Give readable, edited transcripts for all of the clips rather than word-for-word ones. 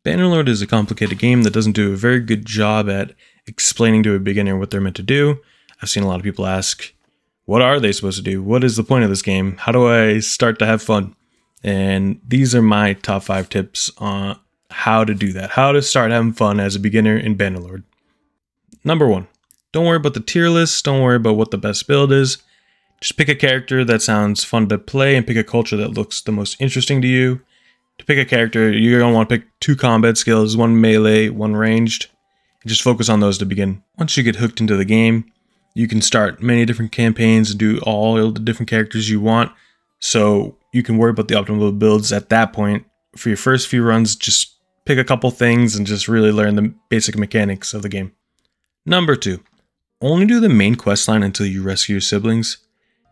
Bannerlord is a complicated game that doesn't do a very good job at explaining to a beginner what they're meant to do. I've seen a lot of people ask, what are they supposed to do? What is the point of this game? How do I start to have fun? And these are my top 5 tips on how to do that. How to start having fun as a beginner in Bannerlord. Number 1, don't worry about the tier list. Don't worry about what the best build is. Just pick a character that sounds fun to play and pick a culture that looks the most interesting to you. To pick a character, you're going to want to pick 2 combat skills, 1 melee, 1 ranged, and just focus on those to begin. Once you get hooked into the game, you can start many different campaigns and do all the different characters you want, so you can worry about the optimal builds at that point. For your first few runs, just pick a couple things and just really learn the basic mechanics of the game. Number 2, only do the main quest line until you rescue your siblings.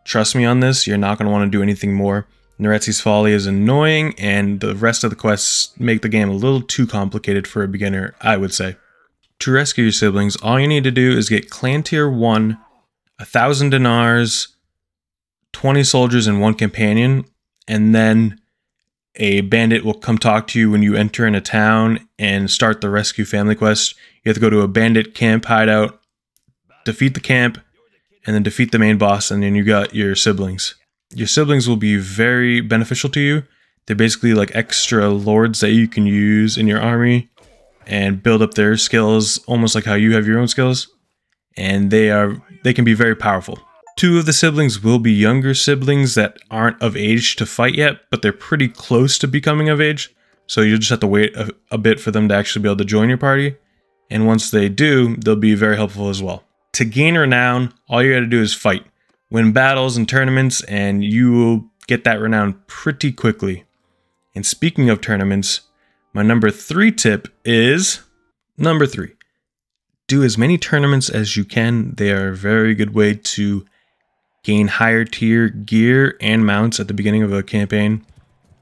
Trust me on this, you're not going to want to do anything more. Neretzi's Folly is annoying, and the rest of the quests make the game a little too complicated for a beginner, I would say. To rescue your siblings, all you need to do is get Clan Tier 1, 1,000 dinars, 20 soldiers, and 1 companion, and then a bandit will come talk to you when you enter in a town and start the rescue family quest. You have to go to a bandit camp hideout, defeat the camp, and then defeat the main boss, and then you got your siblings. Your siblings will be very beneficial to you. They're basically like extra lords that you can use in your army and build up their skills almost like how you have your own skills. And they can be very powerful. 2 of the siblings will be younger siblings that aren't of age to fight yet, but they're pretty close to becoming of age. So you just have to wait a bit for them to actually be able to join your party. And once they do, they'll be very helpful as well. To gain renown, all you gotta do is fight. Win battles and tournaments, and you will get that renown pretty quickly. And speaking of tournaments, my number 3 tip is... Number 3, do as many tournaments as you can. They are a very good way to gain higher tier gear and mounts at the beginning of a campaign.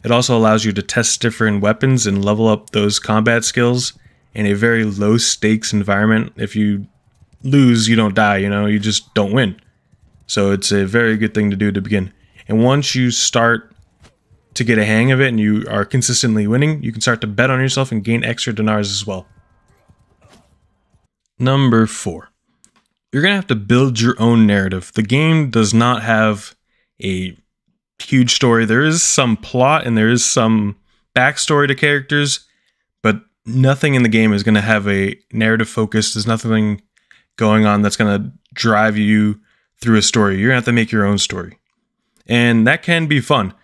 It also allows you to test different weapons and level up those combat skills in a very low stakes environment. If you lose, you don't die, you just don't win. So it's a very good thing to do to begin. And once you start to get a hang of it and you are consistently winning, you can start to bet on yourself and gain extra dinars as well. Number 4, you're going to have to build your own narrative. The game does not have a huge story. There is some plot and there is some backstory to characters, but nothing in the game is going to have a narrative focus. There's nothing going on that's going to drive you through a story. You're gonna have to make your own story, and that can be fun.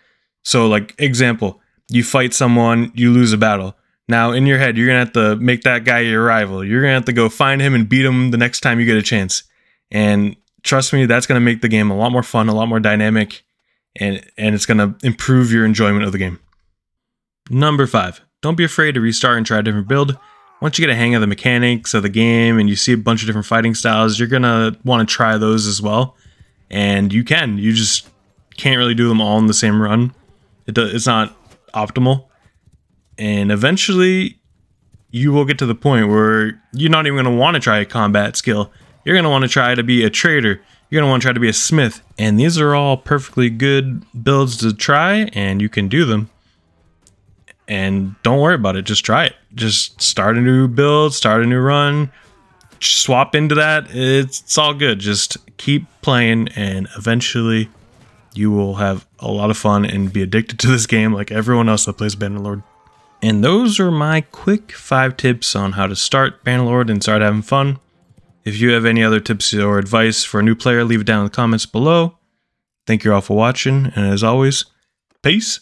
So like example, you fight someone, you lose a battle. Now in your head, you're gonna have to make that guy your rival. You're gonna have to go find him and beat him the next time you get a chance. And trust me, that's gonna make the game a lot more fun, a lot more dynamic, and it's gonna improve your enjoyment of the game. Number 5, don't be afraid to restart and try a different build. Once you get a hang of the mechanics of the game and you see a bunch of different fighting styles, you're going to want to try those as well. And you just can't really do them all in the same run. It's not optimal. And eventually, you will get to the point where you're not even going to want to try a combat skill. You're going to want to try to be a trader. You're going to want to try to be a smith. And these are all perfectly good builds to try, and you can do them. And don't worry about it, just try it. Just start a new build, start a new run, swap into that. It's all good. Just keep playing, and eventually you will have a lot of fun and be addicted to this game like everyone else that plays Bannerlord. And those are my quick 5 tips on how to start Bannerlord and start having fun. If you have any other tips or advice for a new player, leave it down in the comments below. Thank you all for watching, and as always, peace.